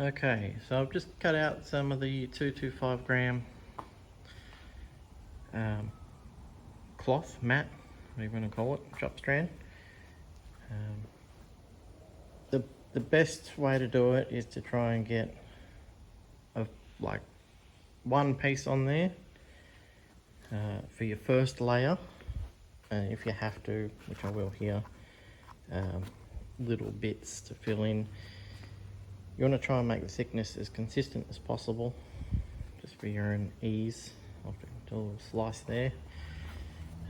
Okay, so I've just cut out some of the 225 gram cloth, mat, whatever you want to call it, drop strand. The best way to do it is to try and get like one piece on there for your first layer, and if you have to, which I will here, little bits to fill in. You want to try and make the thickness as consistent as possible, just for your own ease. I'll do a little slice there.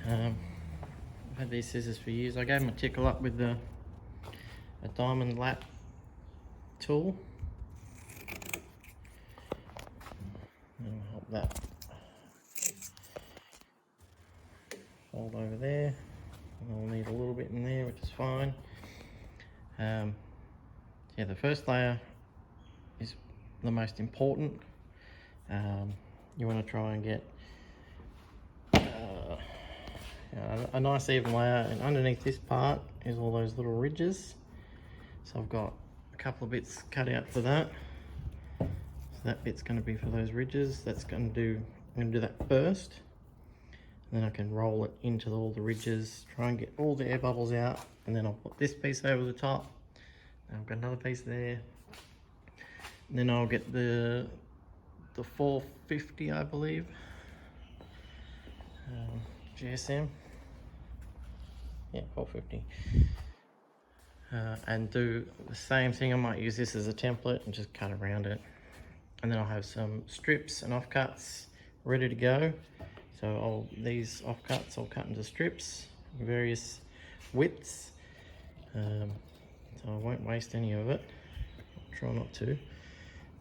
I've had these scissors for years. I gave them a tickle up with a diamond lap tool. And I'll help that fold over there. And I'll need a little bit in there, which is fine. Yeah, the first layer is the most important. You want to try and get a nice even layer, and underneath this part is all those little ridges. So I've got a couple of bits cut out for that. So that bit's going to be for those ridges. I'm going to do that first. And then I can roll it into all the ridges, try and get all the air bubbles out, and then I'll put this piece over the top. I've got another piece there. And then I'll get the 450, I believe, GSM. Yeah, 450. And do the same thing. I might use this as a template and just cut around it. And then I'll have some strips and offcuts ready to go. So these offcuts I'll cut into strips, various widths. So I won't waste any of it. I'll try not to.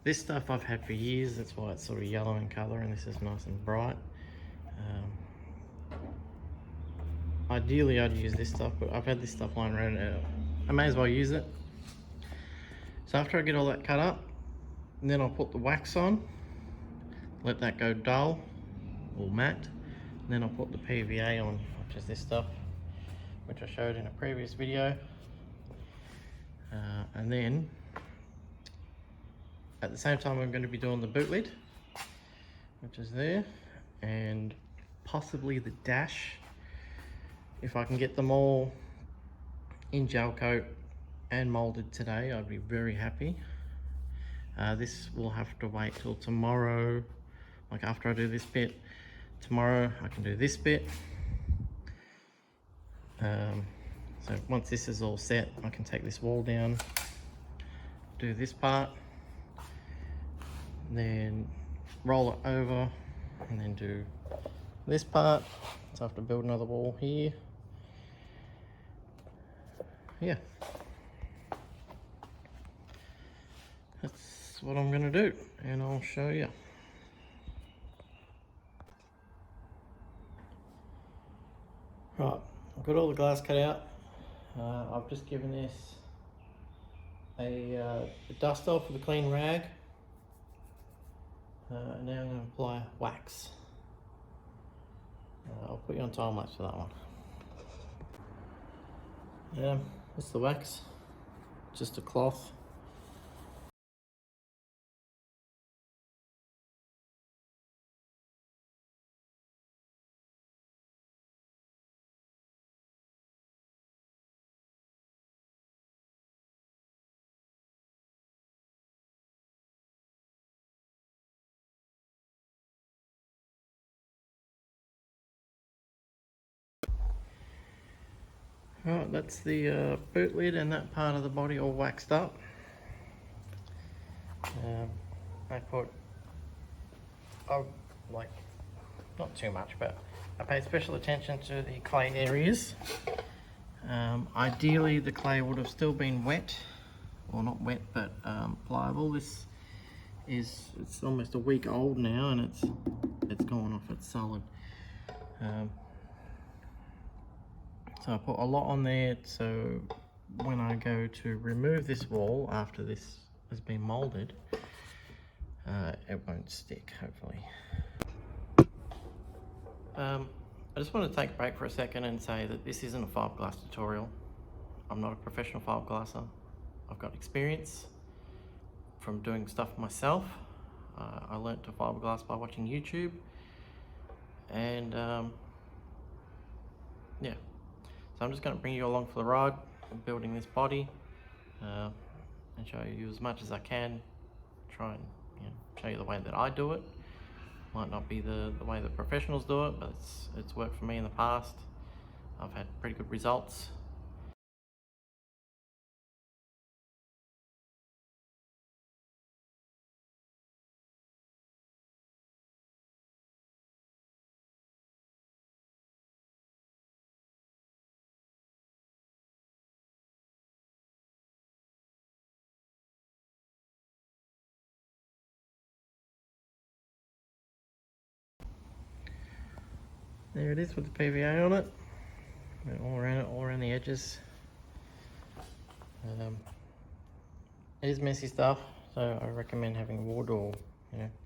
This stuff I've had for years, that's why it's sort of yellow in colour, and this is nice and bright. Ideally I'd use this stuff, but I've had this stuff lying around. I may as well use it. So after I get all that cut up, then I'll put the wax on, let that go dull or matte, and then I'll put the PVA on, which is this stuff, which I showed in a previous video. And then at the same time I'm going to be doing the boot lid, which is there, and possibly the dash. If I can get them all in gel coat and molded today, I'd be very happy. This will have to wait till tomorrow. Like after I do this bit, tomorrow I can do this bit. So once this is all set, I can take this wall down, do this part, then roll it over, and then do this part. So I have to build another wall here. Yeah, that's what I'm gonna do, and I'll show you. Right, I've got all the glass cut out. I've just given this a dust off with a clean rag. And now I'm going to apply wax. I'll put you on time lapse for that one. This is the wax, just a cloth. Right, that's the boot lid and that part of the body all waxed up. I put, like, not too much, but I paid special attention to the clay areas. Ideally the clay would have still been wet, or not wet, but pliable. This it's almost a week old now, and it's gone off, it's solid. So I put a lot on there, so when I go to remove this wall after this has been moulded, it won't stick, hopefully. I just want to take a break for a second and say that this isn't a fiberglass tutorial. I'm not a professional fiberglasser. I've got experience. from doing stuff myself. I learnt to fiberglass by watching YouTube, and yeah, so I'm just going to bring you along for the ride of building this body, and show you as much as I can. Try and show you the way that I do it. Might not be the way that professionals do it, but it's worked for me in the past. I've had pretty good results. There it is with the PVA on it, all around the edges. It is messy stuff, so I recommend having wood or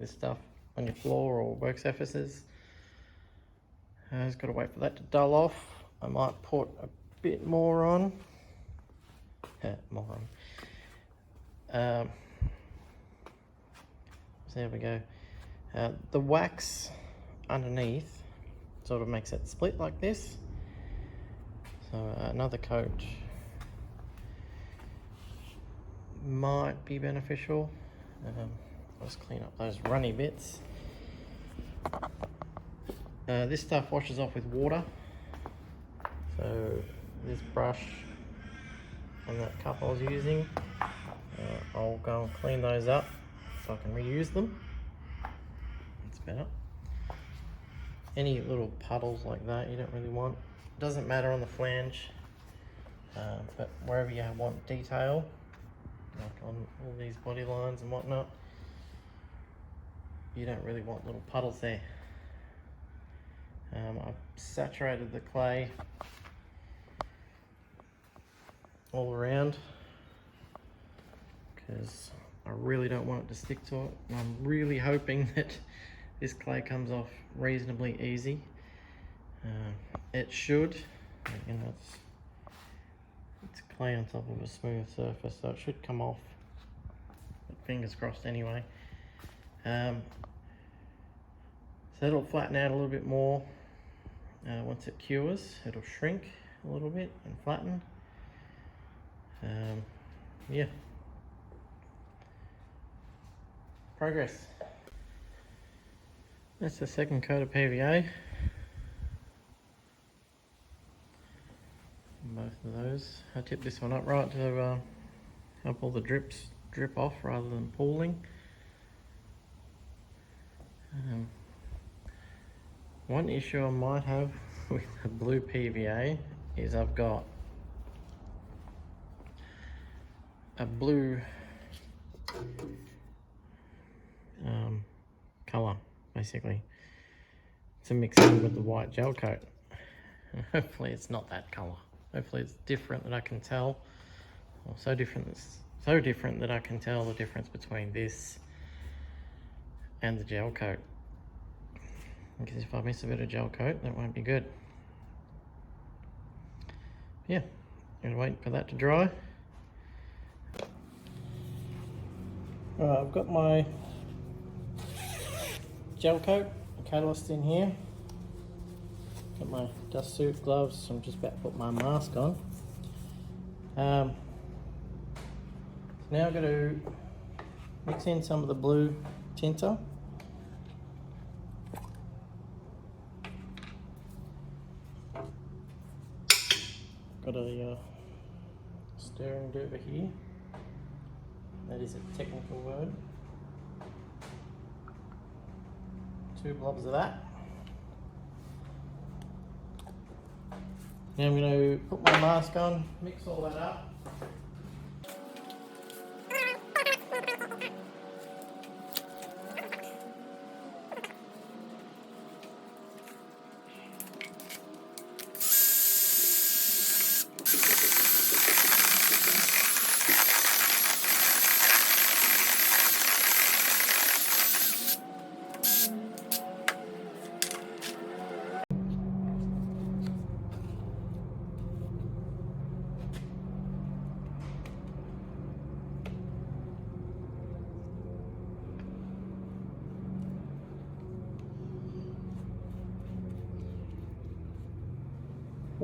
this stuff on your floor or work surfaces. Just got to wait for that to dull off. I might put a bit more on. So there we go. The wax underneath sort of makes it split like this. So another coat might be beneficial. Let's clean up those runny bits. This stuff washes off with water. So this brush and that cup I was using, I'll go and clean those up so I can reuse them. That's better. Any little puddles like that you don't really want. Doesn't matter on the flange, but wherever you want detail, like on all these body lines and whatnot, you don't really want little puddles there. I've saturated the clay all around because I really don't want it to stick to it. And I'm really hoping that this clay comes off reasonably easy. It should. It's clay on top of a smooth surface, so it should come off. But fingers crossed anyway. So it'll flatten out a little bit more. Once it cures, it'll shrink a little bit and flatten. Yeah. Progress. That's the second coat of PVA. Both of those. I tipped this one up right to help all the drips drip off rather than pooling. One issue I might have with the blue PVA is I've got a blue colour basically to mix in with the white gel coat. Hopefully it's not that colour. Hopefully it's different that I can tell, or so different that I can tell the difference between this and the gel coat. Because if I miss a bit of gel coat, that won't be good. Yeah, I'm gonna wait for that to dry. Alright, I've got my gel coat, catalyst in here. Got my dust suit, gloves. I'm just about to put my mask on. Now I'm going to mix in some of the blue tinter. Got a stirring over here. That is a technical word. 2 blobs of that. Now I'm going to put my mask on, mix all that up.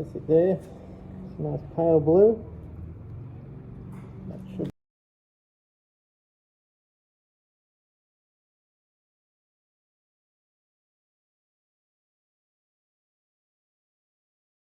That's it there. It's a nice pale blue.